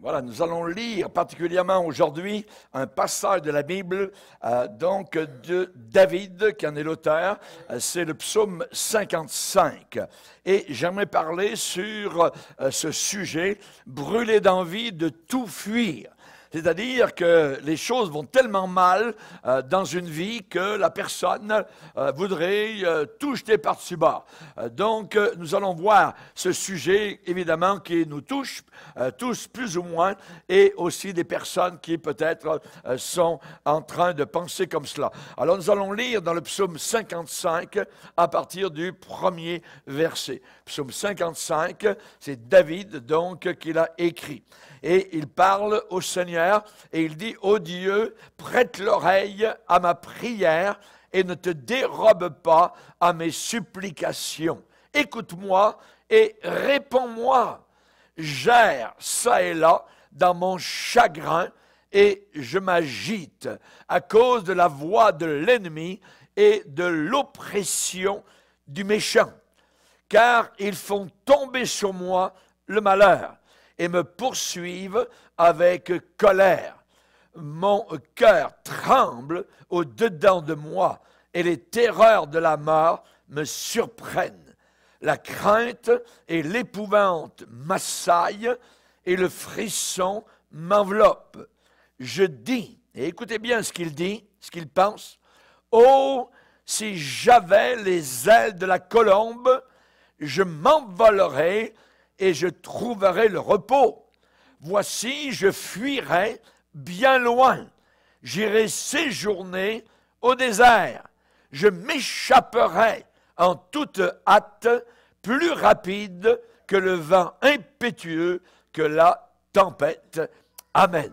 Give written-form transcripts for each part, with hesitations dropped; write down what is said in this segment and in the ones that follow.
Voilà, nous allons lire particulièrement aujourd'hui un passage de la Bible, donc de David, qui en est l'auteur. C'est le psaume 55. Et j'aimerais parler sur ce sujet, brûler d'envie de tout fuir. C'est-à-dire que les choses vont tellement mal dans une vie que la personne voudrait tout jeter par-dessus bas. Donc, nous allons voir ce sujet, évidemment, qui nous touche, tous plus ou moins, et aussi des personnes qui peut-être sont en train de penser comme cela. Alors, nous allons lire dans le psaume 55 à partir du premier verset. Psaume 55, c'est David, donc, qui l'a écrit. Et il parle au Seigneur et il dit, « Ô Dieu, prête l'oreille à ma prière et ne te dérobe pas à mes supplications. Écoute-moi et réponds-moi. J'erre ça et là dans mon chagrin et je m'agite à cause de la voix de l'ennemi et de l'oppression du méchant. Car ils font tomber sur moi le malheur et me poursuivent avec colère. Mon cœur tremble au-dedans de moi et les terreurs de la mort me surprennent. La crainte et l'épouvante m'assaillent et le frisson m'enveloppe. Je dis, et écoutez bien ce qu'il dit, ce qu'il pense, « Oh, si j'avais les ailes de la colombe, je m'envolerais et je trouverai le repos. Voici, je fuirai bien loin. J'irai séjourner au désert. Je m'échapperai en toute hâte, plus rapide que le vent impétueux, que la tempête. Amen. »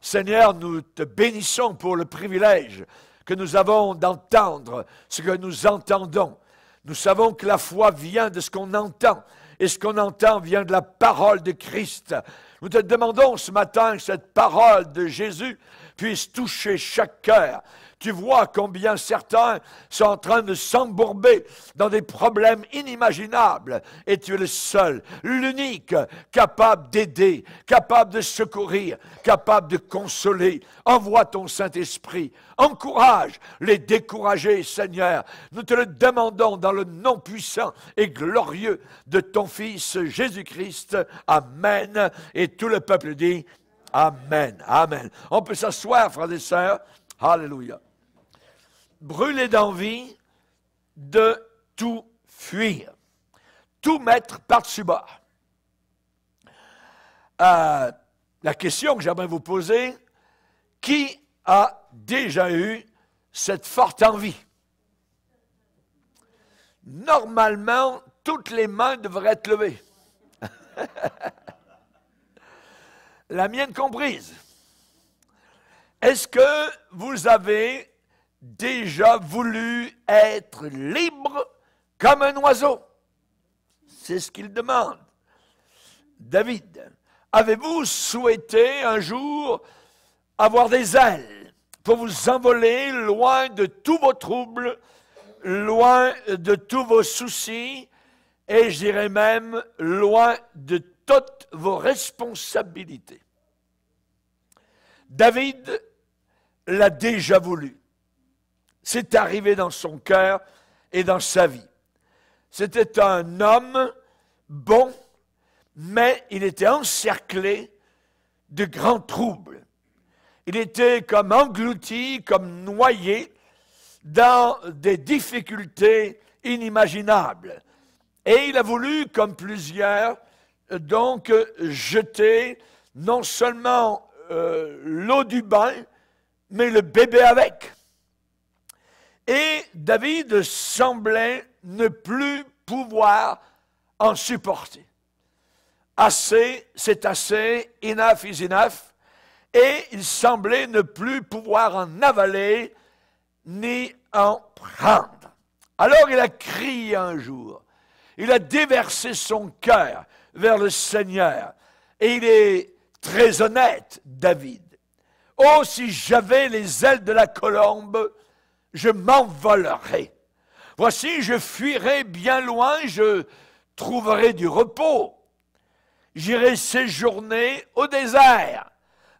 Seigneur, nous te bénissons pour le privilège que nous avons d'entendre ce que nous entendons. Nous savons que la foi vient de ce qu'on entend. Et ce qu'on entend vient de la parole de Christ. Nous te demandons ce matin que cette parole de Jésus puisse toucher chaque cœur. Tu vois combien certains sont en train de s'embourber dans des problèmes inimaginables. Et tu es le seul, l'unique, capable d'aider, capable de secourir, capable de consoler. Envoie ton Saint-Esprit. Encourage les découragés, Seigneur. Nous te le demandons dans le nom puissant et glorieux de ton Fils Jésus-Christ. Amen. Et tout le peuple dit Amen. Amen. On peut s'asseoir, frères et sœurs. Alléluia. Brûler d'envie de tout fuir. Tout mettre par-dessus bas. La question que j'aimerais vous poser, qui a déjà eu cette forte envie? Normalement, toutes les mains devraient être levées. La mienne comprise. Est-ce que vous avez déjà voulu être libre comme un oiseau? C'est ce qu'il demande. David, avez-vous souhaité un jour avoir des ailes pour vous envoler loin de tous vos troubles, loin de tous vos soucis, et je dirais même loin de toutes vos responsabilités? David l'a déjà voulu. C'est arrivé dans son cœur et dans sa vie. C'était un homme bon, mais il était encerclé de grands troubles. Il était comme englouti, comme noyé dans des difficultés inimaginables. Et il a voulu, comme plusieurs, donc jeter non seulement l'eau du bain, mais le bébé avec. Et David semblait ne plus pouvoir en supporter. Assez, c'est assez, enough is enough, et il semblait ne plus pouvoir en avaler ni en prendre. Alors il a crié un jour, il a déversé son cœur vers le Seigneur, et il est très honnête, David. « Oh, si j'avais les ailes de la colombe, je m'envolerais. Voici, je fuirai bien loin, je trouverai du repos. j'irai séjourner au désert,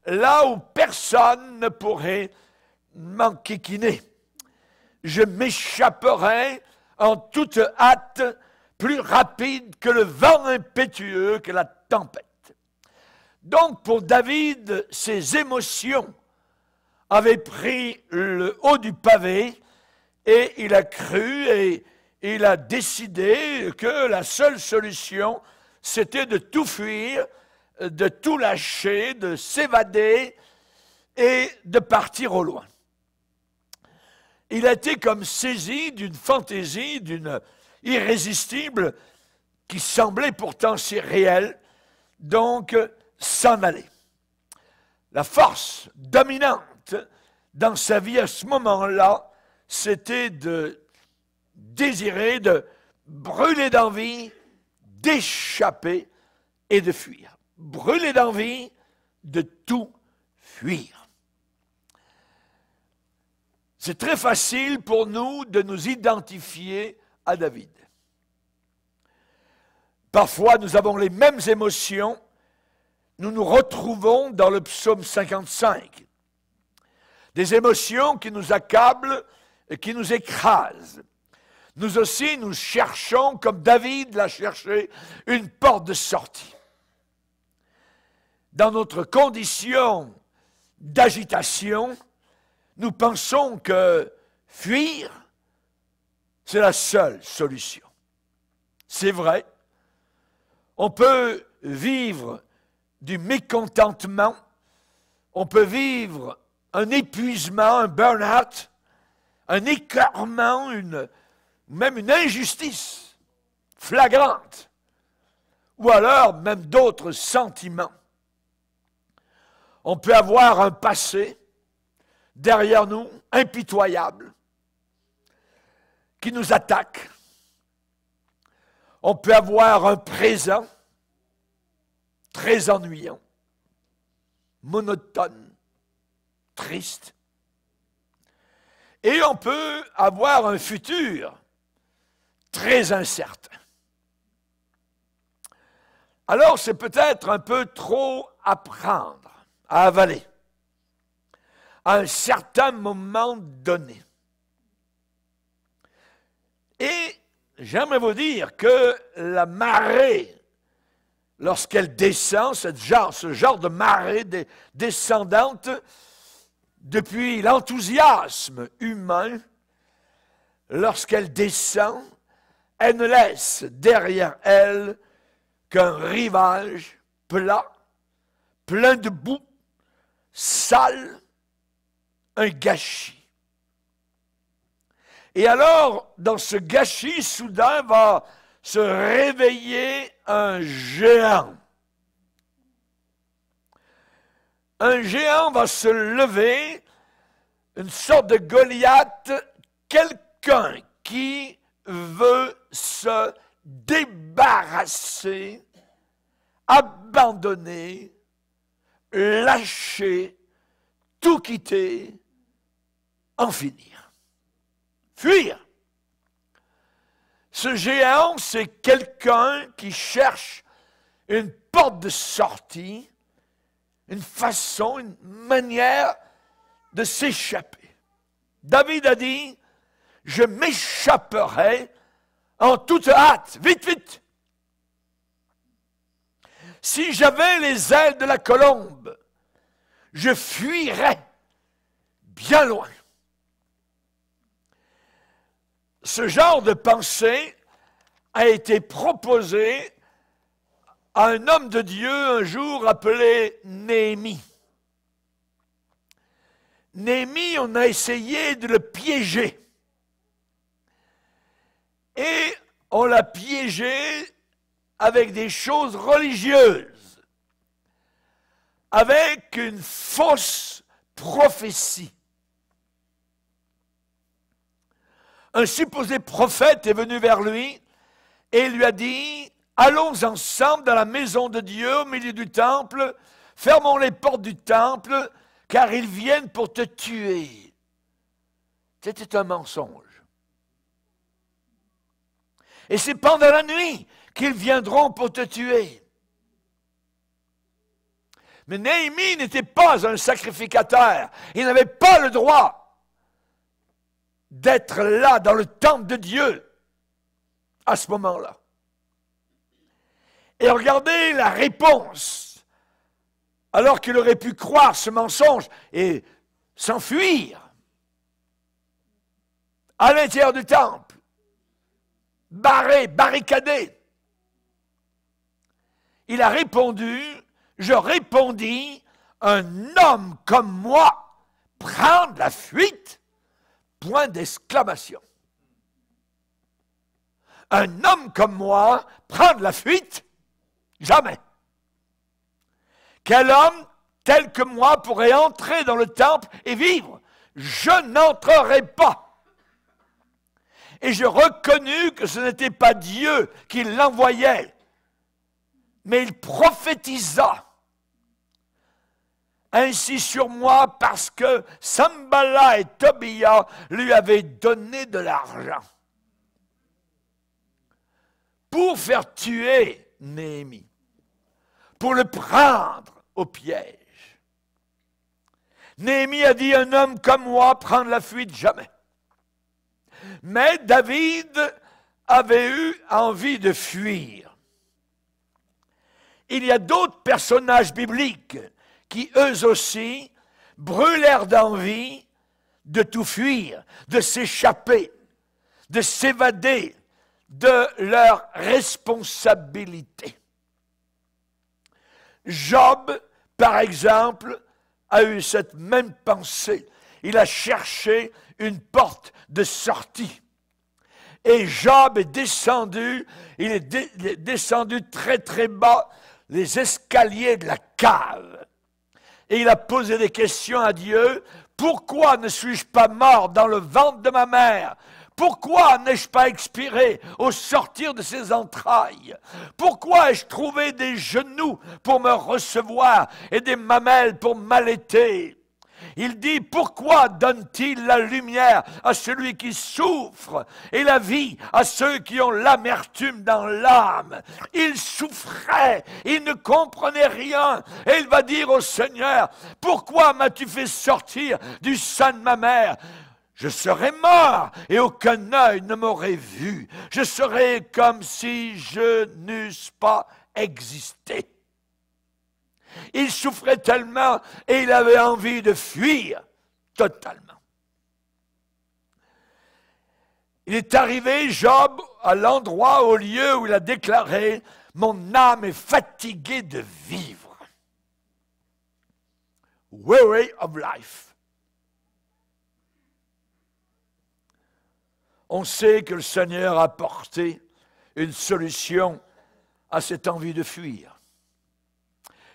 là où personne ne pourrait m'enquiquiner. Je m'échapperai en toute hâte, plus rapide que le vent impétueux, que la tempête. Donc pour David, ses émotions avaient pris le haut du pavé et il a cru et il a décidé que la seule solution, c'était de tout fuir, de tout lâcher, de s'évader et de partir au loin. Il a été comme saisi d'une fantaisie, d'une irrésistible, qui semblait pourtant si réelle, donc s'en aller. La force dominante dans sa vie à ce moment-là, c'était de désirer, de brûler d'envie, d'échapper et de fuir. Brûler d'envie, de tout fuir. C'est très facile pour nous de nous identifier à David. Parfois, nous avons les mêmes émotions. Nous nous retrouvons dans le psaume 55. Des émotions qui nous accablent et qui nous écrasent. Nous aussi, nous cherchons, comme David l'a cherché, une porte de sortie. Dans notre condition d'agitation, nous pensons que fuir, c'est la seule solution. C'est vrai, on peut vivre du mécontentement, on peut vivre un épuisement, un burn-out, un écœurement, même une injustice flagrante, ou alors même d'autres sentiments. On peut avoir un passé derrière nous, impitoyable, qui nous attaque. On peut avoir un présent très ennuyant, monotone, triste. Et on peut avoir un futur très incertain. Alors c'est peut-être un peu trop à prendre, à avaler, à un certain moment donné. Et j'aimerais vous dire que la marée, lorsqu'elle descend, ce genre de marée descendante, depuis l'enthousiasme humain, lorsqu'elle descend, elle ne laisse derrière elle qu'un rivage plat, plein de boue, sale, un gâchis. Et alors, dans ce gâchis, soudain va se réveiller un géant. Un géant va se lever, une sorte de Goliath, quelqu'un qui veut se débarrasser, abandonner, lâcher, tout quitter, en finir. Fuir. Ce géant, c'est quelqu'un qui cherche une porte de sortie, une façon, une manière de s'échapper. David a dit, je m'échapperai en toute hâte, vite, vite. Si j'avais les ailes de la colombe, je fuirais bien loin. Ce genre de pensée a été proposé à un homme de Dieu un jour appelé Néhémie. Néhémie, on a essayé de le piéger. Et on l'a piégé avec des choses religieuses, avec une fausse prophétie. Un supposé prophète est venu vers lui et lui a dit, allons ensemble dans la maison de Dieu au milieu du temple, fermons les portes du temple, car ils viennent pour te tuer. C'était un mensonge. Et c'est pendant la nuit qu'ils viendront pour te tuer. Mais Néhémie n'était pas un sacrificateur. Il n'avait pas le droit d'être là dans le temple de Dieu à ce moment-là. Et regardez la réponse. Alors qu'il aurait pu croire ce mensonge et s'enfuir à l'intérieur du temple, barré, barricadé. Il a répondu, je répondis, un homme comme moi prendre la fuite, point d'exclamation. Un homme comme moi prendre la fuite, jamais. Quel homme tel que moi pourrait entrer dans le temple et vivre? Je n'entrerai pas. Et je reconnus que ce n'était pas Dieu qui l'envoyait, mais il prophétisa ainsi sur moi parce que Sanballat et Tobia lui avaient donné de l'argent pour faire tuer Néhémie, pour le prendre au piège. Néhémie a dit, un homme comme moi prendre la fuite, jamais. Mais David avait eu envie de fuir. Il y a d'autres personnages bibliques qui, eux aussi, brûlèrent d'envie de tout fuir, de s'échapper, de s'évader de leur responsabilité. Job, par exemple, a eu cette même pensée. Il a cherché une porte de sortie. Et Job est descendu, il est descendu très très bas les escaliers de la cave. Et il a posé des questions à Dieu. Pourquoi ne suis-je pas mort dans le ventre de ma mère? Pourquoi n'ai-je pas expiré au sortir de ses entrailles? Pourquoi ai-je trouvé des genoux pour me recevoir et des mamelles pour m'allaiter? Il dit, pourquoi donne-t-il la lumière à celui qui souffre et la vie à ceux qui ont l'amertume dans l'âme? Il souffrait, il ne comprenait rien. Et il va dire au Seigneur, pourquoi m'as-tu fait sortir du sein de ma mère? Je serais mort et aucun œil ne m'aurait vu. Je serais comme si je n'eusse pas existé. Il souffrait tellement et il avait envie de fuir totalement. Il est arrivé, Job, à l'endroit, au lieu où il a déclaré « Mon âme est fatiguée de vivre. » Weary of life. On sait que le Seigneur a apporté une solution à cette envie de fuir.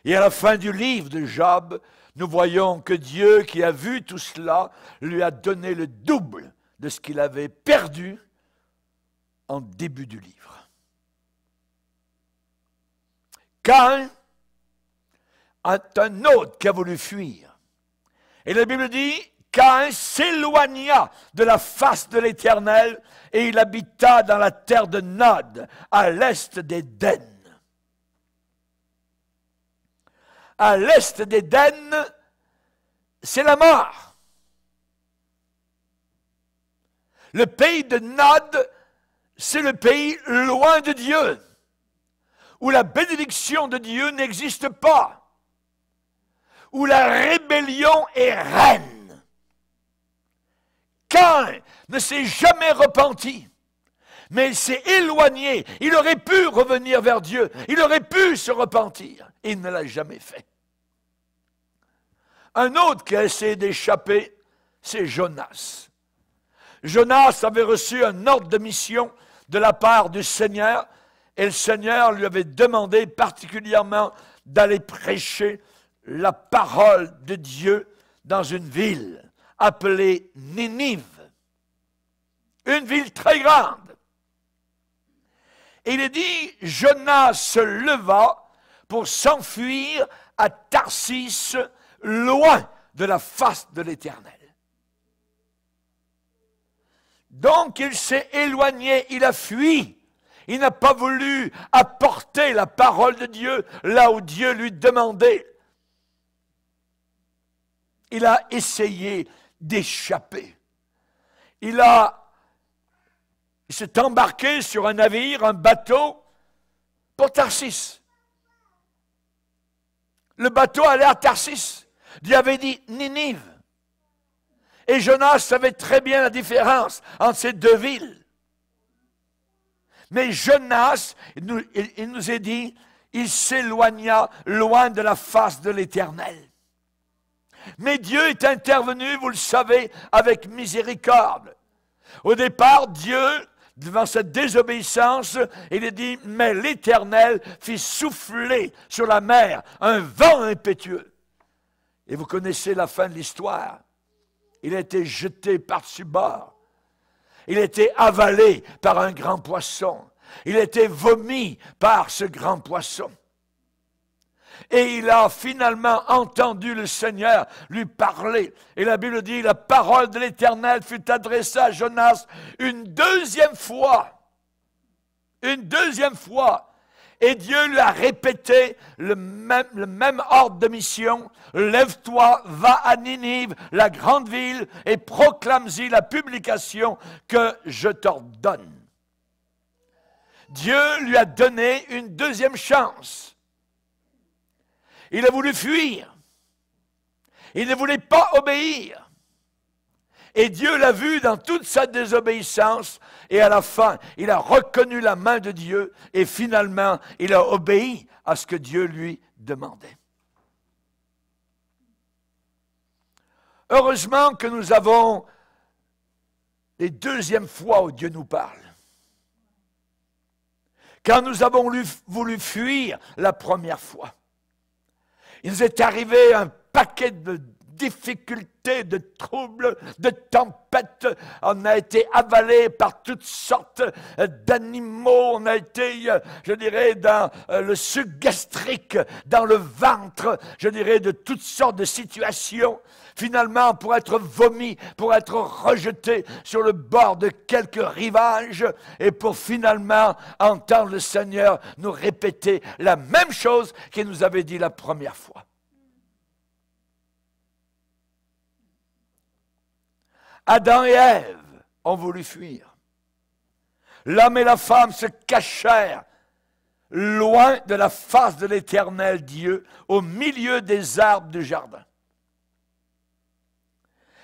Et à la fin du livre de Job, nous voyons que Dieu, qui a vu tout cela, lui a donné le double de ce qu'il avait perdu en début du livre. Caïn est un autre qui a voulu fuir. Et la Bible dit, Caïn s'éloigna de la face de l'Éternel et il habita dans la terre de Nod, à l'est d'Éden. À l'est d'Éden, c'est la mort. Le pays de Nod, c'est le pays loin de Dieu, où la bénédiction de Dieu n'existe pas, où la rébellion est reine. Caïn ne s'est jamais repenti, mais il s'est éloigné. Il aurait pu revenir vers Dieu, il aurait pu se repentir. Il ne l'a jamais fait. Un autre qui a essayé d'échapper, c'est Jonas. Jonas avait reçu un ordre de mission de la part du Seigneur, et le Seigneur lui avait demandé particulièrement d'aller prêcher la parole de Dieu dans une ville appelée Ninive. Une ville très grande. Et il est dit, Jonas se leva pour s'enfuir à Tarsis, loin de la face de l'Éternel. Donc il s'est éloigné, il a fui. Il n'a pas voulu apporter la parole de Dieu là où Dieu lui demandait. il a essayé d'échapper. Il s'est embarqué sur un navire, un bateau, pour Tarsis. Le bateau allait à Tarsis. Dieu avait dit Ninive. Et Jonas savait très bien la différence entre ces deux villes. Mais Jonas, il nous est dit, il s'éloigna loin de la face de l'Éternel. Mais Dieu est intervenu, vous le savez, avec miséricorde. Au départ, Dieu, devant cette désobéissance, il a dit, mais l'Éternel fit souffler sur la mer un vent impétueux. Et vous connaissez la fin de l'histoire. Il a été jeté par-dessus bord. Il a été avalé par un grand poisson. Il a été vomi par ce grand poisson. Et il a finalement entendu le Seigneur lui parler. Et la Bible dit, la parole de l'Éternel fut adressée à Jonas une deuxième fois. Une deuxième fois. Et Dieu lui a répété le même ordre de mission. Lève-toi, va à Ninive, la grande ville, et proclame-y la publication que je t'ordonne. Dieu lui a donné une deuxième chance. Il a voulu fuir. Il ne voulait pas obéir. Et Dieu l'a vu dans toute sa désobéissance. Et à la fin, il a reconnu la main de Dieu. Et finalement, il a obéi à ce que Dieu lui demandait. Heureusement que nous avons les deuxièmes fois où Dieu nous parle. Quand nous avons voulu fuir la première fois. Il nous est arrivé un paquet de difficultés, de troubles, de tempêtes. On a été avalé par toutes sortes d'animaux. On a été, je dirais, dans le suc gastrique, dans le ventre, je dirais, de toutes sortes de situations. Finalement, pour être vomi, pour être rejeté sur le bord de quelques rivages, et pour finalement entendre le Seigneur nous répéter la même chose qu'il nous avait dit la première fois. Adam et Ève ont voulu fuir. L'homme et la femme se cachèrent loin de la face de l'Éternel Dieu, au milieu des arbres du jardin.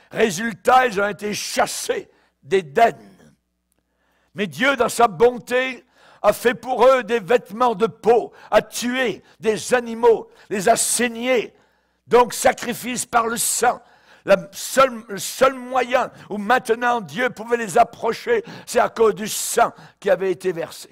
Résultat, ils ont été chassés d'Éden. Mais Dieu, dans sa bonté, a fait pour eux des vêtements de peau, a tué des animaux, les a saignés. Donc, sacrifice par le sang. Le seul moyen où maintenant Dieu pouvait les approcher, c'est à cause du sang qui avait été versé.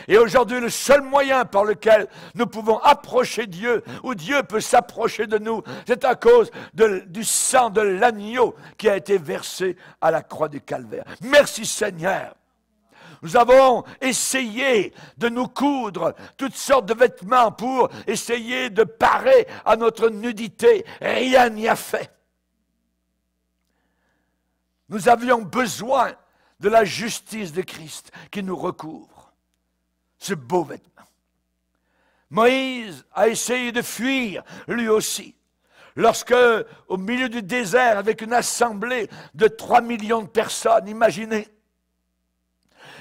Et aujourd'hui, le seul moyen par lequel nous pouvons approcher Dieu, où Dieu peut s'approcher de nous, c'est à cause du sang de l'agneau qui a été versé à la croix du Calvaire. Merci Seigneur. Nous avons essayé de nous coudre toutes sortes de vêtements pour essayer de parer à notre nudité. Rien n'y a fait. Nous avions besoin de la justice de Christ qui nous recouvre. Ce beau vêtement. Moïse a essayé de fuir, lui aussi. Lorsque, au milieu du désert, avec une assemblée de 3 millions de personnes, imaginez,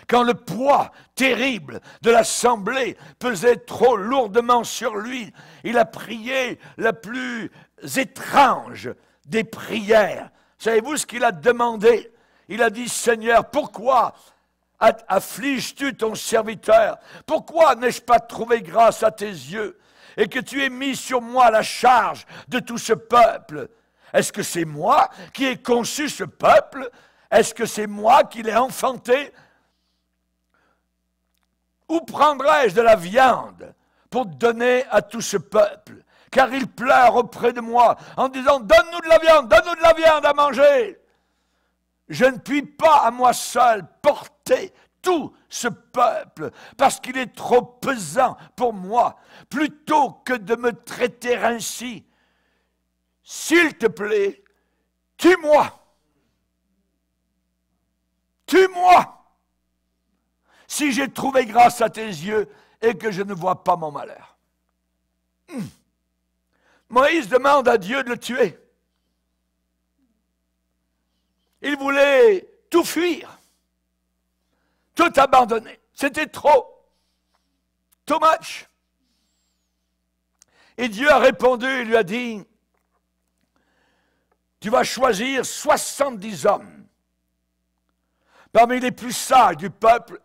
quand le poids terrible de l'assemblée pesait trop lourdement sur lui, il a prié la plus étrange des prières. Savez-vous ce qu'il a demandé? Il a dit, Seigneur, pourquoi affliges-tu ton serviteur? Pourquoi n'ai-je pas trouvé grâce à tes yeux? Et que tu aies mis sur moi la charge de tout ce peuple? Est-ce que c'est moi qui ai conçu ce peuple? Est-ce que c'est moi qui l'ai enfanté? Où prendrais-je de la viande pour donner à tout ce peuple? Car ils pleurent auprès de moi en disant, donne-nous de la viande à manger. Je ne puis pas à moi seul porter tout ce peuple parce qu'il est trop pesant pour moi. Plutôt que de me traiter ainsi, s'il te plaît, tue-moi. Tue-moi. Si j'ai trouvé grâce à tes yeux et que je ne vois pas mon malheur. Moïse demande à Dieu de le tuer. Il voulait tout fuir, tout abandonner. C'était trop. Too much. Et Dieu a répondu, il lui a dit, tu vas choisir 70 hommes parmi les plus sages du peuple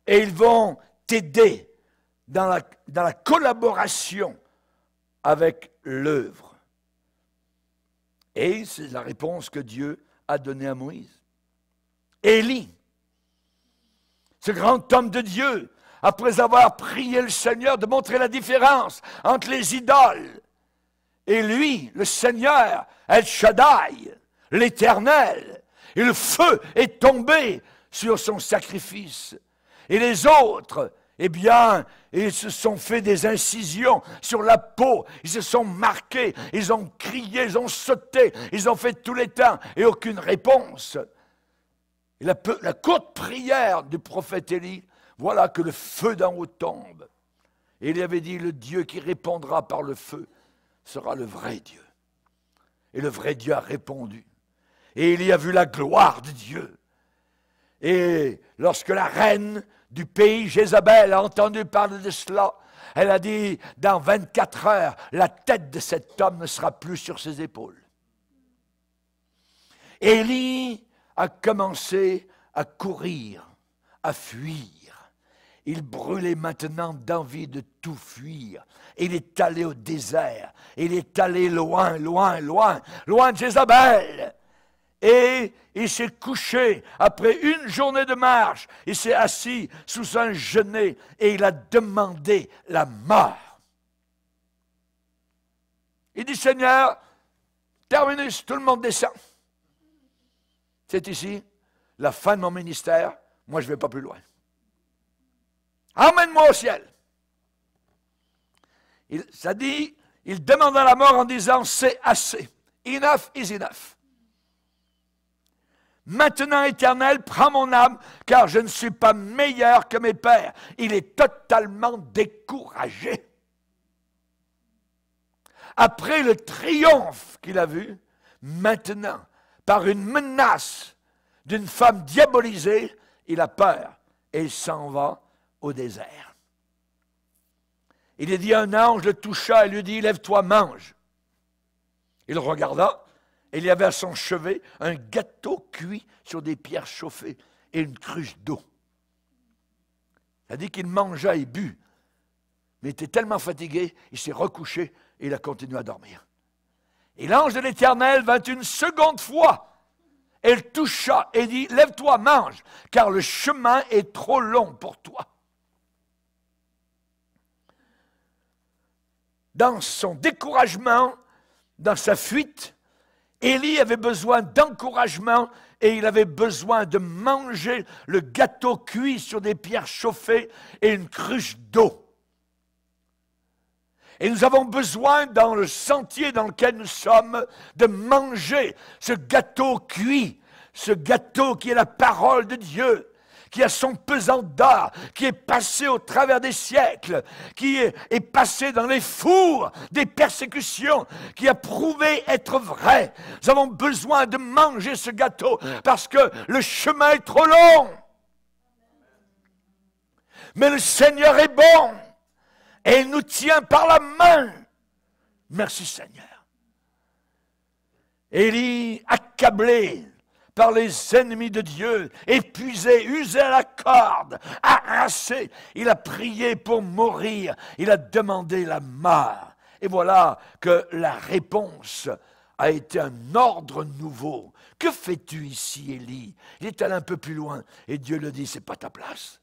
et ils vont t'aider dans la collaboration avec l'œuvre. Et c'est la réponse que Dieu a donnée à Moïse. Élie, ce grand homme de Dieu, après avoir prié le Seigneur de montrer la différence entre les idoles et lui, le Seigneur, El Shaddai, l'Éternel, et le feu est tombé sur son sacrifice. Et les autres, eh bien, ils se sont fait des incisions sur la peau, ils se sont marqués, ils ont crié, ils ont sauté, ils ont fait tous les temps, et aucune réponse. Et la courte prière du prophète Élie, voilà que le feu d'en haut tombe. Et il avait dit, le Dieu qui répondra par le feu sera le vrai Dieu. Et le vrai Dieu a répondu. Et il y a vu la gloire de Dieu. Et lorsque la reine du pays, Jézabel, a entendu parler de cela, elle a dit, dans 24 heures, la tête de cet homme ne sera plus sur ses épaules. Élie a commencé à courir, à fuir. Il brûlait maintenant d'envie de tout fuir. Il est allé au désert. Il est allé loin, loin, loin, loin de Jézabel. Et il s'est couché après une journée de marche. Il s'est assis sous un genêt et il a demandé la mort. Il dit, Seigneur, terminus, tout le monde descend. C'est ici la fin de mon ministère. Moi, je ne vais pas plus loin. Emmène-moi au ciel. Ça dit, il demanda la mort en disant, c'est assez. Enough is enough. Maintenant, Éternel, prends mon âme, car je ne suis pas meilleur que mes pères. Il est totalement découragé. Après le triomphe qu'il a vu, maintenant, par une menace d'une femme diabolisée, il a peur et il s'en va au désert. Il est dit, un ange le toucha et lui dit, lève-toi, mange. Il regarda, et il y avait à son chevet un gâteau cuit sur des pierres chauffées et une cruche d'eau. Il a dit qu'il mangea et but, mais il était tellement fatigué, il s'est recouché et il a continué à dormir. Et l'ange de l'Éternel vint une seconde fois. Elle toucha et dit, lève-toi, mange, car le chemin est trop long pour toi. Dans son découragement, dans sa fuite, Élie avait besoin d'encouragement et il avait besoin de manger le gâteau cuit sur des pierres chauffées et une cruche d'eau. Et nous avons besoin, dans le sentier dans lequel nous sommes, de manger ce gâteau cuit, ce gâteau qui est la parole de Dieu, qui a son pesant d'or, qui est passé au travers des siècles, qui est passé dans les fours des persécutions, qui a prouvé être vrai. Nous avons besoin de manger ce gâteau parce que le chemin est trop long. Mais le Seigneur est bon et il nous tient par la main. Merci Seigneur. Élie, accablé par les ennemis de Dieu, épuisé, usé à la corde, harassé, il a prié pour mourir, il a demandé la mort. Et voilà que la réponse a été un ordre nouveau. Que fais-tu ici, Élie? Il est allé un peu plus loin, et Dieu lui dit, c'est pas ta place.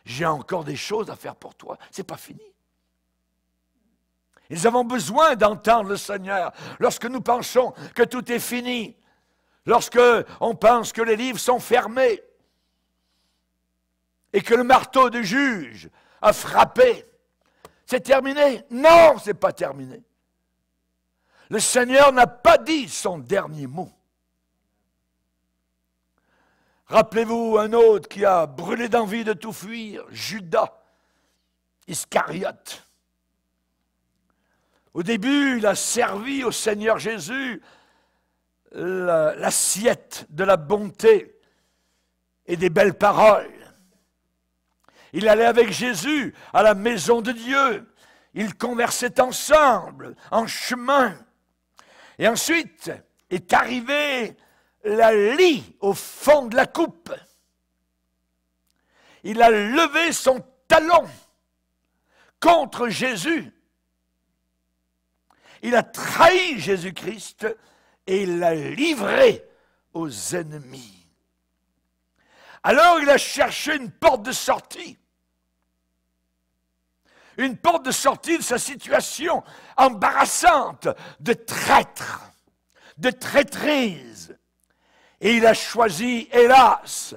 J'ai encore des choses à faire pour toi, c'est pas fini. Nous avons besoin d'entendre le Seigneur lorsque nous pensons que tout est fini. Lorsque on pense que les livres sont fermés et que le marteau du juge a frappé, c'est terminé. Non, ce n'est pas terminé. Le Seigneur n'a pas dit son dernier mot. Rappelez-vous un autre qui a brûlé d'envie de tout fuir, Judas Iscariote. Au début, il a servi au Seigneur Jésus l'assiette de la bonté et des belles paroles. Il allait avec Jésus à la maison de Dieu. Ils conversaient ensemble, en chemin. Et ensuite est arrivée la lie au fond de la coupe. Il a levé son talon contre Jésus. Il a trahi Jésus-Christ et il l'a livré aux ennemis. Alors il a cherché une porte de sortie. Une porte de sortie de sa situation embarrassante de traître, de traîtrise. Et il a choisi, hélas,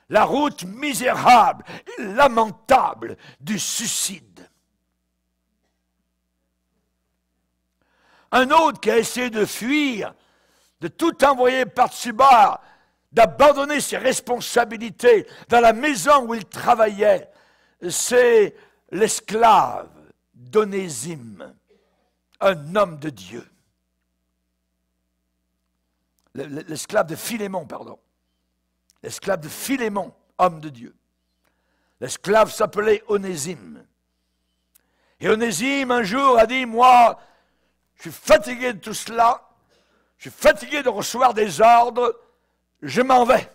la route misérable et lamentable du suicide. Un autre qui a essayé de fuir, de tout envoyer par-dessus bord, d'abandonner ses responsabilités dans la maison où il travaillait, c'est l'esclave d'Onésime, un homme de Dieu. L'esclave de Philémon, pardon. L'esclave de Philémon, homme de Dieu. L'esclave s'appelait Onésime. Et Onésime, un jour, a dit, moi, je suis fatigué de tout cela, je suis fatigué de recevoir des ordres, je m'en vais.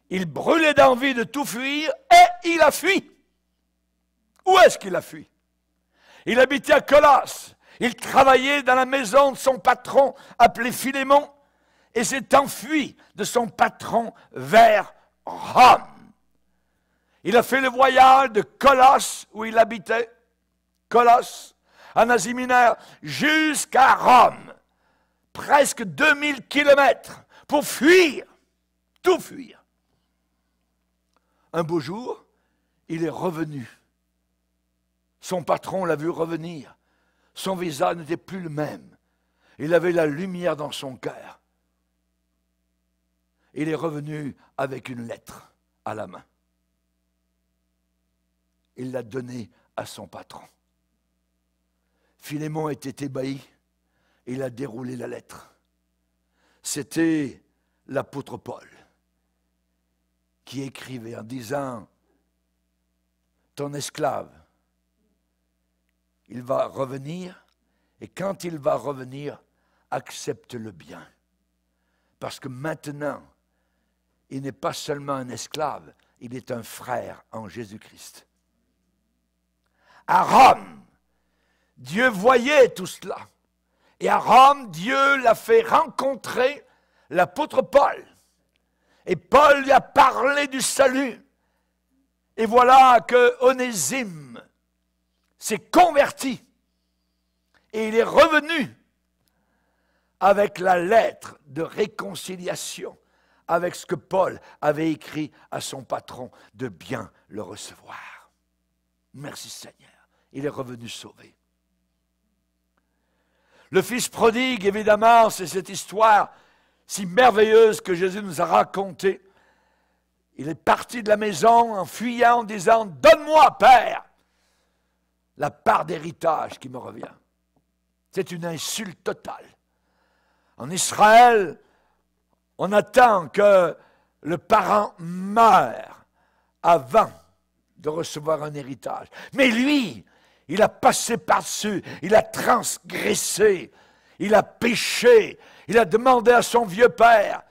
Il brûlait d'envie de tout fuir et il a fui. Où est-ce qu'il a fui? Il habitait à Colosse. Il travaillait dans la maison de son patron appelé Philémon et s'est enfui de son patron vers Rome. Il a fait le voyage de Colosse, où il habitait, Colosse, en Asie mineure, jusqu'à Rome. Presque 2000 kilomètres pour fuir, tout fuir. Un beau jour, il est revenu. Son patron l'a vu revenir. Son visage n'était plus le même. Il avait la lumière dans son cœur. Il est revenu avec une lettre à la main. Il l'a donnée à son patron. Philémon était ébahi. Il a déroulé la lettre. C'était l'apôtre Paul qui écrivait en disant « Ton esclave, il va revenir, et quand il va revenir, accepte-le bien. Parce que maintenant, il n'est pas seulement un esclave, il est un frère en Jésus-Christ. » À Rome, Dieu voyait tout cela. Et à Rome, Dieu l'a fait rencontrer l'apôtre Paul. Et Paul lui a parlé du salut. Et voilà que Onésime s'est converti. Et il est revenu avec la lettre de réconciliation, avec ce que Paul avait écrit à son patron, de bien le recevoir. Merci Seigneur. Il est revenu sauvé. Le fils prodigue, évidemment, c'est cette histoire si merveilleuse que Jésus nous a racontée. Il est parti de la maison en fuyant, en disant « Donne-moi, Père, la part d'héritage qui me revient. » C'est une insulte totale. En Israël, on attend que le parent meure avant de recevoir un héritage. Mais lui, il a passé par-dessus, il a transgressé, il a péché, il a demandé à son vieux père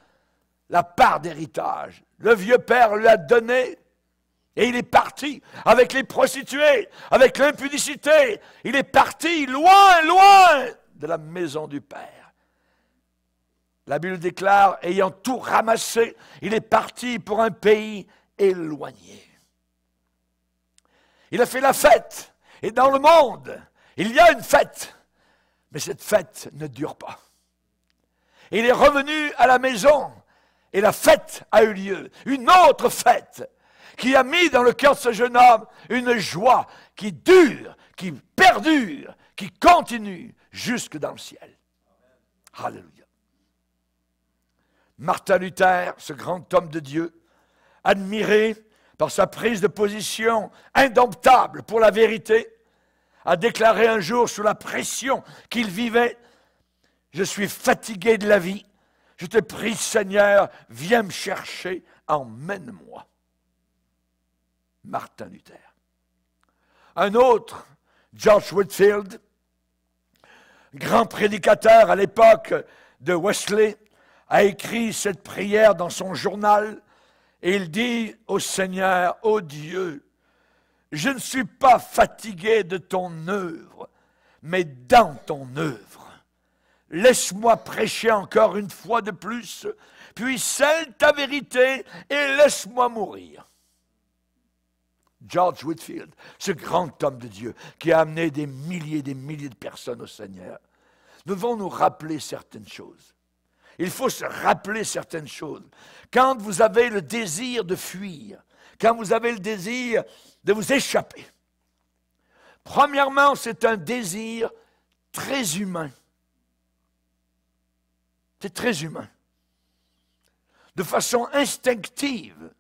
la part d'héritage. Le vieux père lui a donné et il est parti avec les prostituées, avec l'impudicité. Il est parti loin, loin de la maison du père. La Bible déclare, ayant tout ramassé, il est parti pour un pays éloigné. Il a fait la fête. Et dans le monde, il y a une fête, mais cette fête ne dure pas. Il est revenu à la maison et la fête a eu lieu. Une autre fête qui a mis dans le cœur de ce jeune homme une joie qui dure, qui perdure, qui continue jusque dans le ciel. Alléluia. Martin Luther, ce grand homme de Dieu, admiré par sa prise de position indomptable pour la vérité, a déclaré un jour sous la pression qu'il vivait, « Je suis fatigué de la vie. Je te prie, Seigneur, viens me chercher, emmène-moi. Martin Luther. Un autre, George Whitefield, grand prédicateur à l'époque de Wesley, a écrit cette prière dans son journal et il dit au Seigneur, ô Dieu, je ne suis pas fatigué de ton œuvre, mais dans ton œuvre. Laisse-moi prêcher encore une fois de plus, puis scelle ta vérité et laisse-moi mourir. George Whitefield, ce grand homme de Dieu qui a amené des milliers et des milliers de personnes au Seigneur. Nous devons nous rappeler certaines choses. Il faut se rappeler certaines choses. Quand vous avez le désir de fuir, quand vous avez le désir de vous échapper, premièrement, c'est un désir très humain. C'est très humain. De façon instinctive,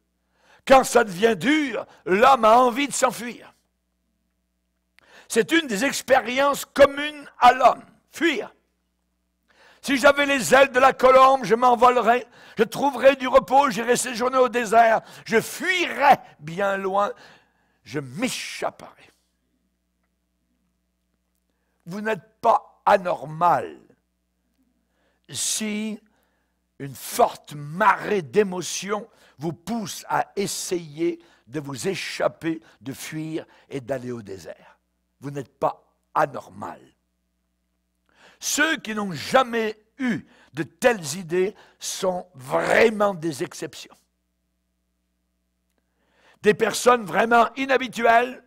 quand ça devient dur, l'homme a envie de s'enfuir. C'est une des expériences communes à l'homme, fuir. Si j'avais les ailes de la colombe, je m'envolerais, je trouverais du repos, j'irais séjourner au désert, je fuirais bien loin, je m'échapperais. Vous n'êtes pas anormal si une forte marée d'émotions vous pousse à essayer de vous échapper, de fuir et d'aller au désert. Vous n'êtes pas anormal. Ceux qui n'ont jamais eu de telles idées sont vraiment des exceptions. Des personnes vraiment inhabituelles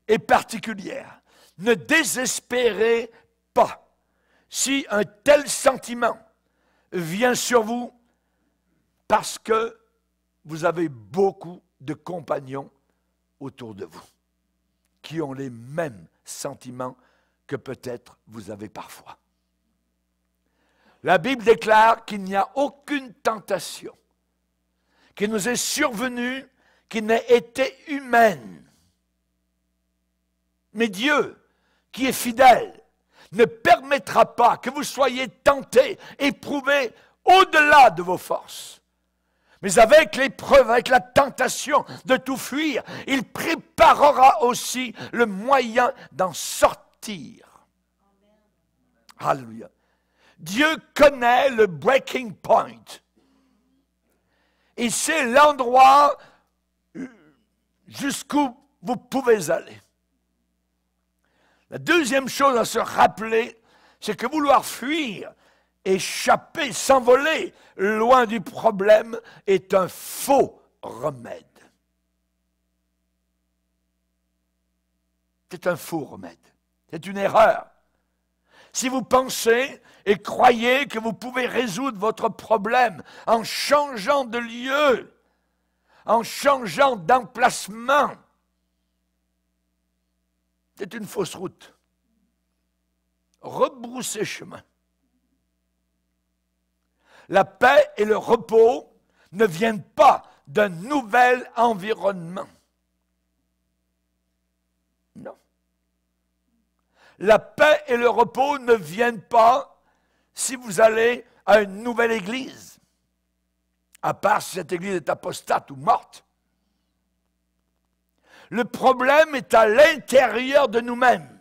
et particulières. Ne désespérez pas. Si un tel sentiment vient sur vous, parce que vous avez beaucoup de compagnons autour de vous qui ont les mêmes sentiments que peut-être vous avez parfois. La Bible déclare qu'il n'y a aucune tentation qui nous est survenue qui n'ait été humaine. Mais Dieu, qui est fidèle, ne permettra pas que vous soyez tentés, éprouvés au-delà de vos forces. Mais avec l'épreuve, avec la tentation de tout fuir, il préparera aussi le moyen d'en sortir. Alléluia. Dieu connaît le breaking point. Et c'est l'endroit jusqu'où vous pouvez aller. La deuxième chose à se rappeler, c'est que vouloir fuir, échapper, s'envoler loin du problème est un faux remède. C'est un faux remède. C'est une erreur. Si vous pensez et croyez que vous pouvez résoudre votre problème en changeant de lieu, en changeant d'emplacement, c'est une fausse route. Rebroussez chemin. La paix et le repos ne viennent pas d'un nouvel environnement. Non. La paix et le repos ne viennent pas si vous allez à une nouvelle église, à part si cette église est apostate ou morte. Le problème est à l'intérieur de nous-mêmes.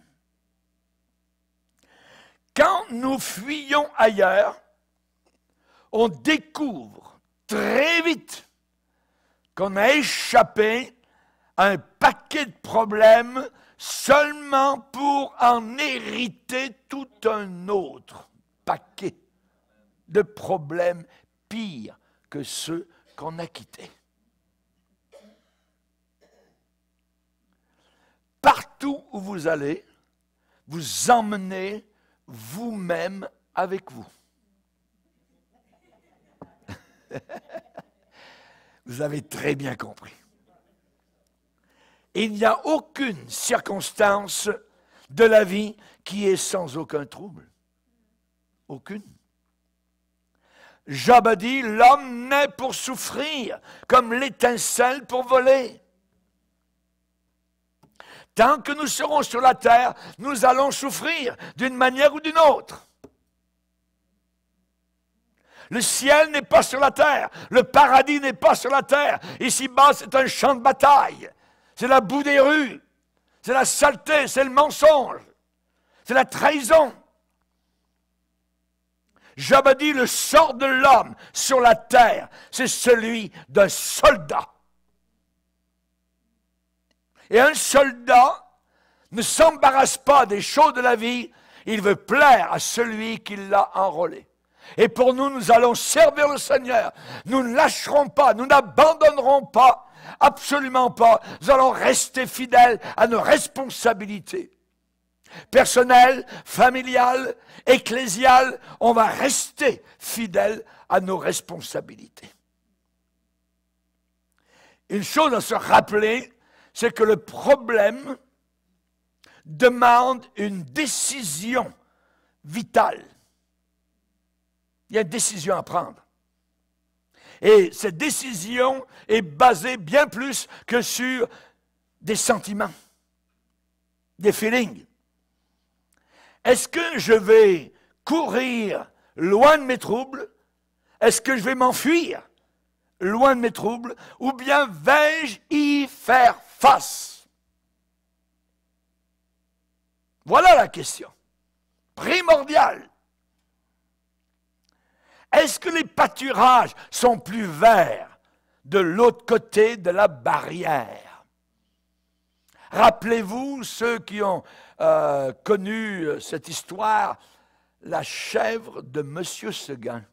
Quand nous fuyons ailleurs, on découvre très vite qu'on a échappé à un paquet de problèmes seulement pour en hériter tout un autre paquet de problèmes pires que ceux qu'on a quittés. Partout où vous allez, vous emmenez vous-même avec vous. Vous avez très bien compris. Il n'y a aucune circonstance de la vie qui est sans aucun trouble. Aucune. Job a dit, l'homme naît pour souffrir, comme l'étincelle pour voler. Tant que nous serons sur la terre, nous allons souffrir d'une manière ou d'une autre. Le ciel n'est pas sur la terre. Le paradis n'est pas sur la terre. Ici-bas, c'est un champ de bataille. C'est la boue des rues. C'est la saleté, c'est le mensonge. C'est la trahison. Job a dit, le sort de l'homme sur la terre, c'est celui d'un soldat. Et un soldat ne s'embarrasse pas des choses de la vie, il veut plaire à celui qui l'a enrôlé. Et pour nous, nous allons servir le Seigneur. Nous ne lâcherons pas, nous n'abandonnerons pas, absolument pas. Nous allons rester fidèles à nos responsabilités. Personnelles, familiales, ecclésiales, on va rester fidèles à nos responsabilités. Une chose à se rappeler, c'est que le problème demande une décision vitale. Il y a une décision à prendre. Et cette décision est basée bien plus que sur des sentiments, des feelings. Est-ce que je vais courir loin de mes troubles? Est-ce que je vais m'enfuir loin de mes troubles? Ou bien vais-je y faire face? Voilà la question primordiale. Est-ce que les pâturages sont plus verts de l'autre côté de la barrière? Rappelez-vous, ceux qui ont connu cette histoire, la chèvre de Monsieur Seguin.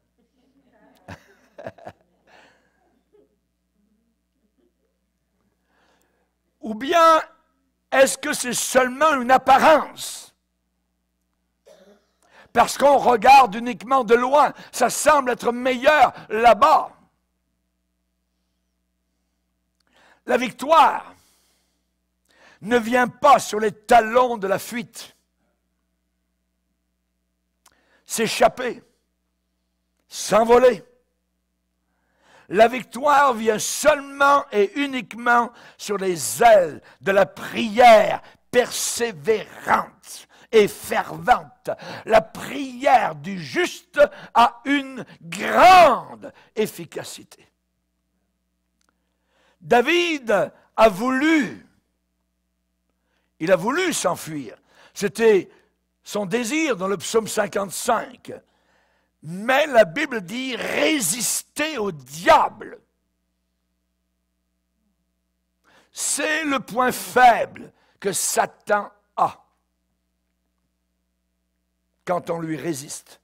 Ou bien, est-ce que c'est seulement une apparence? Parce qu'on regarde uniquement de loin, ça semble être meilleur là-bas. La victoire ne vient pas sur les talons de la fuite. S'échapper, s'envoler. La victoire vient seulement et uniquement sur les ailes de la prière persévérante et fervente. La prière du juste a une grande efficacité. David a voulu s'enfuir. C'était son désir dans le psaume 55. Mais la Bible dit résister au diable. C'est le point faible que Satan a quand on lui résiste.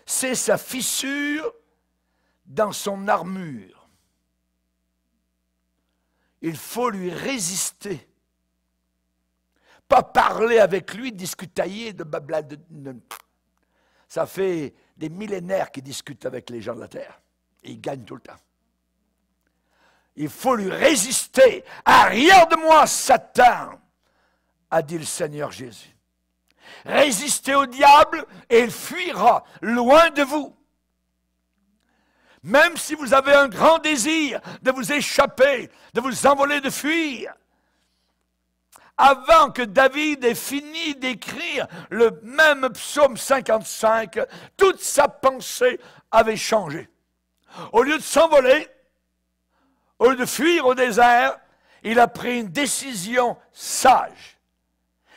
C'est sa fissure dans son armure. Il faut lui résister. Pas parler avec lui, discutailler de blabla. Ça fait des millénaires qu'ils discutent avec les gens de la terre. Et ils gagnent tout le temps. Il faut lui résister. Arrière de moi, Satan, a dit le Seigneur Jésus. Résistez au diable et il fuira loin de vous. Même si vous avez un grand désir de vous échapper, de vous envoler, de fuir, avant que David ait fini d'écrire le même psaume 55, toute sa pensée avait changé. Au lieu de s'envoler, au lieu de fuir au désert, il a pris une décision sage.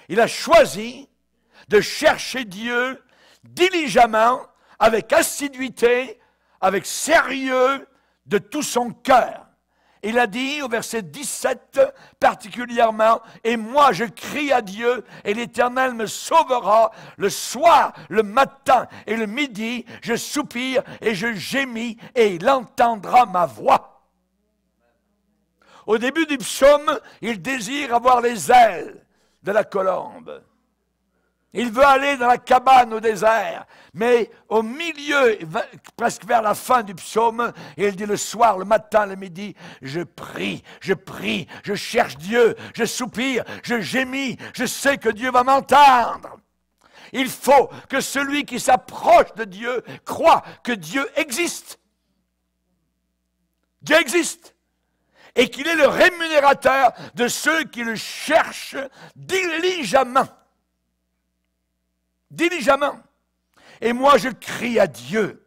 Il a choisi de chercher Dieu diligemment, avec assiduité, avec sérieux, de tout son cœur. Il a dit au verset 17 particulièrement, « Et moi je crie à Dieu, et l'Éternel me sauvera. Le soir, le matin et le midi, je soupire et je gémis, et il entendra ma voix. » Au début du psaume, il désire avoir les ailes de la colombe. Il veut aller dans la cabane au désert, mais au milieu, presque vers la fin du psaume, il dit le soir, le matin, le midi, je prie, je cherche Dieu, je soupire, je gémis, je sais que Dieu va m'entendre. Il faut que celui qui s'approche de Dieu croit que Dieu existe. Dieu existe. Et qu'il est le rémunérateur de ceux qui le cherchent diligemment. Diligemment. Et moi, je crie à Dieu.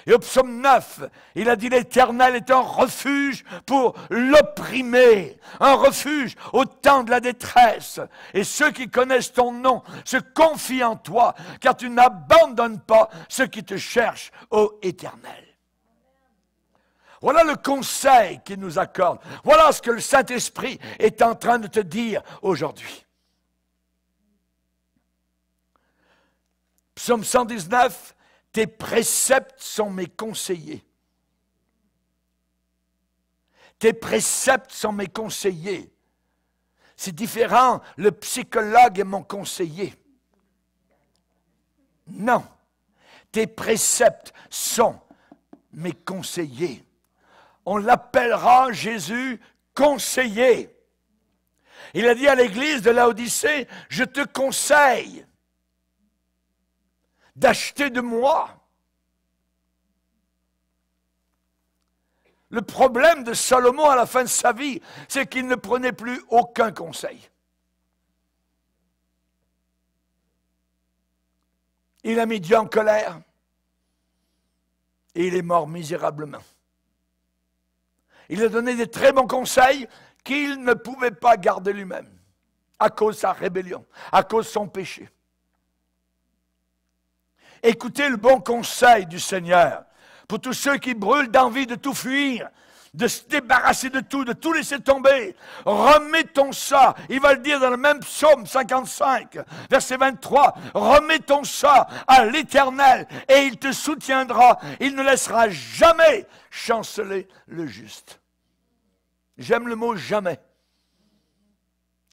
Et au psaume 9, il a dit l'Éternel est un refuge pour l'opprimé, un refuge au temps de la détresse. Et ceux qui connaissent ton nom se confient en toi, car tu n'abandonnes pas ceux qui te cherchent, ô Éternel. Voilà le conseil qu'il nous accorde. Voilà ce que le Saint-Esprit est en train de te dire aujourd'hui. Psaume 119, tes préceptes sont mes conseillers. Tes préceptes sont mes conseillers. C'est différent, le psychologue est mon conseiller. Non, tes préceptes sont mes conseillers. On l'appellera, Jésus, conseiller. Il a dit à l'église de Laodicée, je te conseille d'acheter de moi. Le problème de Salomon à la fin de sa vie, c'est qu'il ne prenait plus aucun conseil. Il a mis Dieu en colère et il est mort misérablement. Il a donné des très bons conseils qu'il ne pouvait pas garder lui-même à cause de sa rébellion, à cause de son péché. Écoutez le bon conseil du Seigneur pour tous ceux qui brûlent d'envie de tout fuir, de se débarrasser de tout laisser tomber. Remettons ça, il va le dire dans le même psaume 55, verset 23, remettons ça à l'Éternel et il te soutiendra, il ne laissera jamais chanceler le juste. J'aime le mot jamais.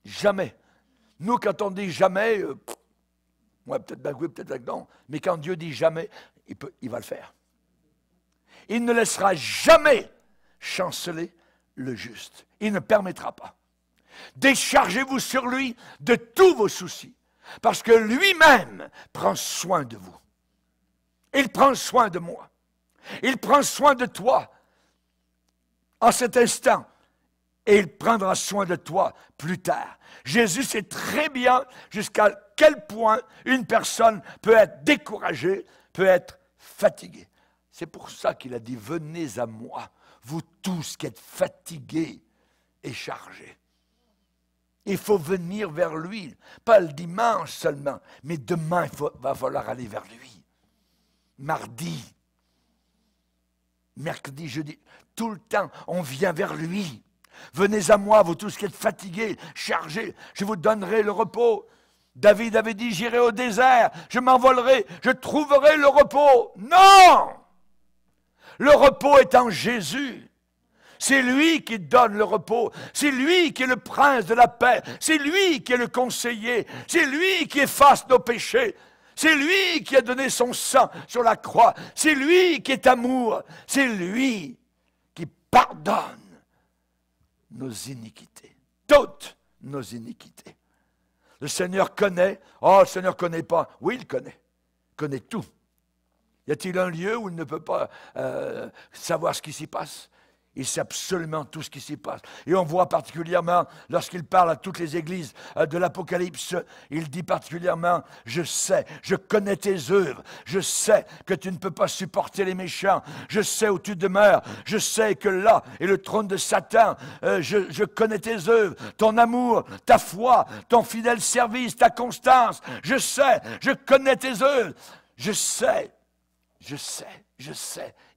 Jamais. Nous, quand on dit jamais, moi peut-être ben oui, peut-être non, mais quand Dieu dit jamais, il va le faire. Il ne laissera jamais chanceler le juste. Il ne permettra pas. Déchargez-vous sur lui de tous vos soucis, parce que lui-même prend soin de vous. Il prend soin de moi. Il prend soin de toi en cet instant, et il prendra soin de toi plus tard. Jésus sait très bien jusqu'à quel point une personne peut être découragée, peut être fatiguée. C'est pour ça qu'il a dit, venez à moi, vous tous qui êtes fatigués et chargés. Il faut venir vers lui, pas le dimanche seulement, mais demain, va falloir aller vers lui. Mardi, mercredi, jeudi, tout le temps, on vient vers lui. Venez à moi, vous tous qui êtes fatigués, chargés, je vous donnerai le repos. David avait dit, j'irai au désert, je m'envolerai, je trouverai le repos. Non! Le repos est en Jésus. C'est lui qui donne le repos. C'est lui qui est le prince de la paix. C'est lui qui est le conseiller. C'est lui qui efface nos péchés. C'est lui qui a donné son sang sur la croix. C'est lui qui est amour. C'est lui qui pardonne nos iniquités. Toutes nos iniquités. Le Seigneur connaît. Oh, le Seigneur ne connaît pas. Oui, il connaît. Il connaît tout. Y a-t-il un lieu où il ne peut pas savoir ce qui s'y passe? Il sait absolument tout ce qui s'y passe. Et on voit particulièrement, lorsqu'il parle à toutes les églises de l'Apocalypse, il dit particulièrement, je sais, je connais tes œuvres, je sais que tu ne peux pas supporter les méchants, je sais où tu demeures, je sais que là est le trône de Satan, je connais tes œuvres, ton amour, ta foi, ton fidèle service, ta constance, je sais, je connais tes œuvres, je sais,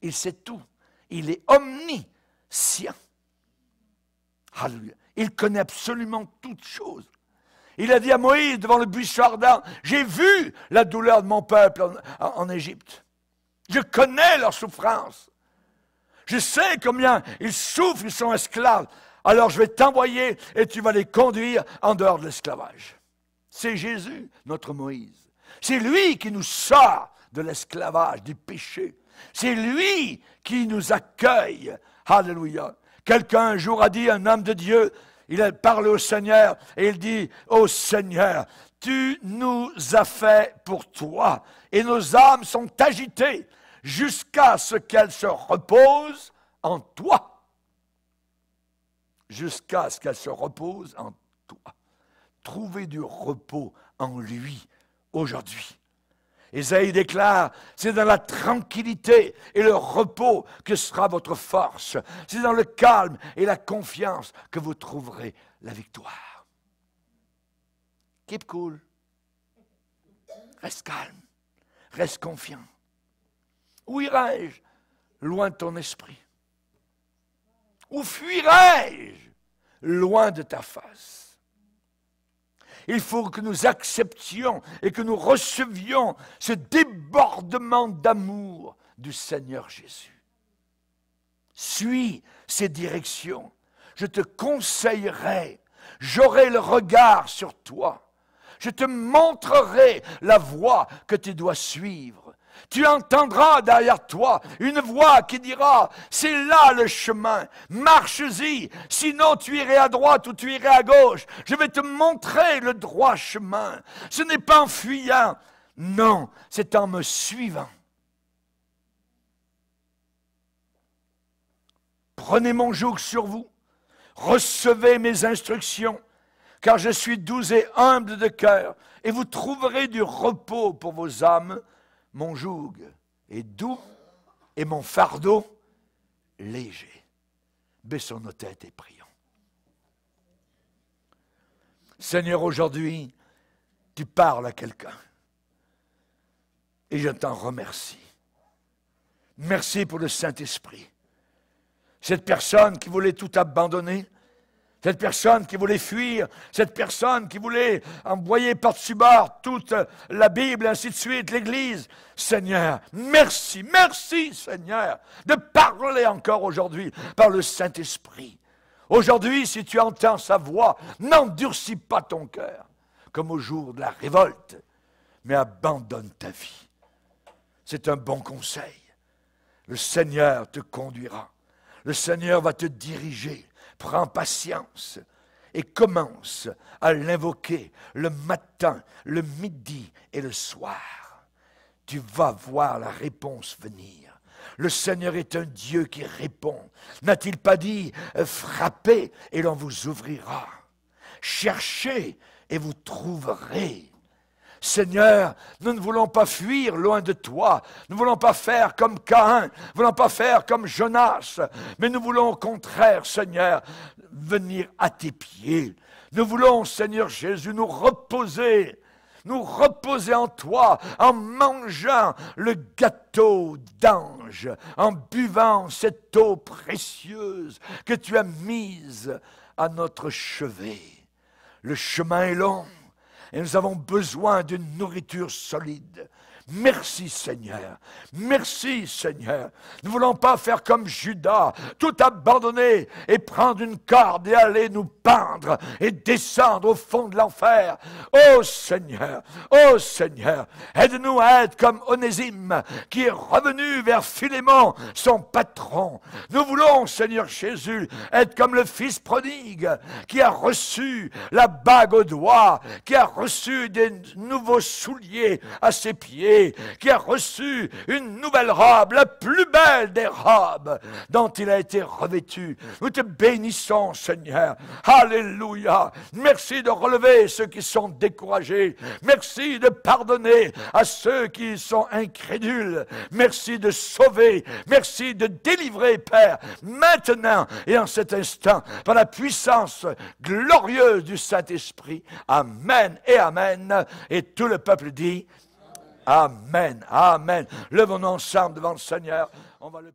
il sait tout, il est omniscient. Alléluia. Il connaît absolument toutes choses. Il a dit à Moïse devant le buisson ardent, j'ai vu la douleur de mon peuple en Égypte. Je connais leur souffrance. Je sais combien ils souffrent, ils sont esclaves. Alors je vais t'envoyer et tu vas les conduire en dehors de l'esclavage. C'est Jésus, notre Moïse. C'est lui qui nous sort de l'esclavage, du péché. C'est lui qui nous accueille. Alléluia. Quelqu'un un jour a dit, un homme de Dieu, il a parlé au Seigneur et il dit, ô Seigneur, tu nous as fait pour toi et nos âmes sont agitées jusqu'à ce qu'elles se reposent en toi. Jusqu'à ce qu'elles se reposent en toi. Trouvez du repos en lui aujourd'hui. Ésaïe déclare, c'est dans la tranquillité et le repos que sera votre force. C'est dans le calme et la confiance que vous trouverez la victoire. Keep cool. Reste calme. Reste confiant. Où irai-je? Loin de ton esprit. Où fuirai-je? Loin de ta face. Il faut que nous acceptions et que nous recevions ce débordement d'amour du Seigneur Jésus. Suis ses directions. Je te conseillerai. J'aurai le regard sur toi. Je te montrerai la voie que tu dois suivre. Tu entendras derrière toi une voix qui dira, c'est là le chemin, marche-y, sinon tu irais à droite ou tu irais à gauche. Je vais te montrer le droit chemin. Ce n'est pas en fuyant, non, c'est en me suivant. Prenez mon joug sur vous, recevez mes instructions, car je suis doux et humble de cœur, et vous trouverez du repos pour vos âmes. Mon joug est doux et mon fardeau léger. Baissons nos têtes et prions. Seigneur, aujourd'hui, tu parles à quelqu'un. Et je t'en remercie. Merci pour le Saint-Esprit. Cette personne qui voulait tout abandonner, cette personne qui voulait fuir, cette personne qui voulait envoyer par-dessus bord toute la Bible, ainsi de suite, l'Église. Seigneur, merci, merci Seigneur, de parler encore aujourd'hui par le Saint-Esprit. Aujourd'hui, si tu entends sa voix, n'endurcis pas ton cœur, comme au jour de la révolte, mais abandonne ta vie. C'est un bon conseil. Le Seigneur te conduira. Le Seigneur va te diriger. Prends patience et commence à l'invoquer le matin, le midi et le soir. Tu vas voir la réponse venir. Le Seigneur est un Dieu qui répond. N'a-t-il pas dit « Frappez et l'on vous ouvrira. Cherchez et vous trouverez. » Seigneur, nous ne voulons pas fuir loin de toi. Nous ne voulons pas faire comme Caïn. Nous ne voulons pas faire comme Jonas. Mais nous voulons au contraire, Seigneur, venir à tes pieds. Nous voulons, Seigneur Jésus, nous reposer en toi, en mangeant le gâteau d'ange, en buvant cette eau précieuse que tu as mise à notre chevet. Le chemin est long. Et nous avons besoin d'une nourriture solide. Merci Seigneur, merci Seigneur. Nous ne voulons pas faire comme Judas, tout abandonner et prendre une corde et aller nous pendre et descendre au fond de l'enfer. Oh Seigneur, aide-nous à être comme Onésime qui est revenu vers Philémon, son patron. Nous voulons, Seigneur Jésus, être comme le fils prodigue qui a reçu la bague au doigt, qui a reçu des nouveaux souliers à ses pieds, qui a reçu une nouvelle robe, la plus belle des robes dont il a été revêtu. Nous te bénissons, Seigneur. Alléluia. Merci de relever ceux qui sont découragés. Merci de pardonner à ceux qui sont incrédules. Merci de sauver. Merci de délivrer, Père, maintenant et en cet instant, par la puissance glorieuse du Saint-Esprit. Amen et amen. Et tout le peuple dit Amen, amen. Levons-nous ensemble devant le Seigneur. On va le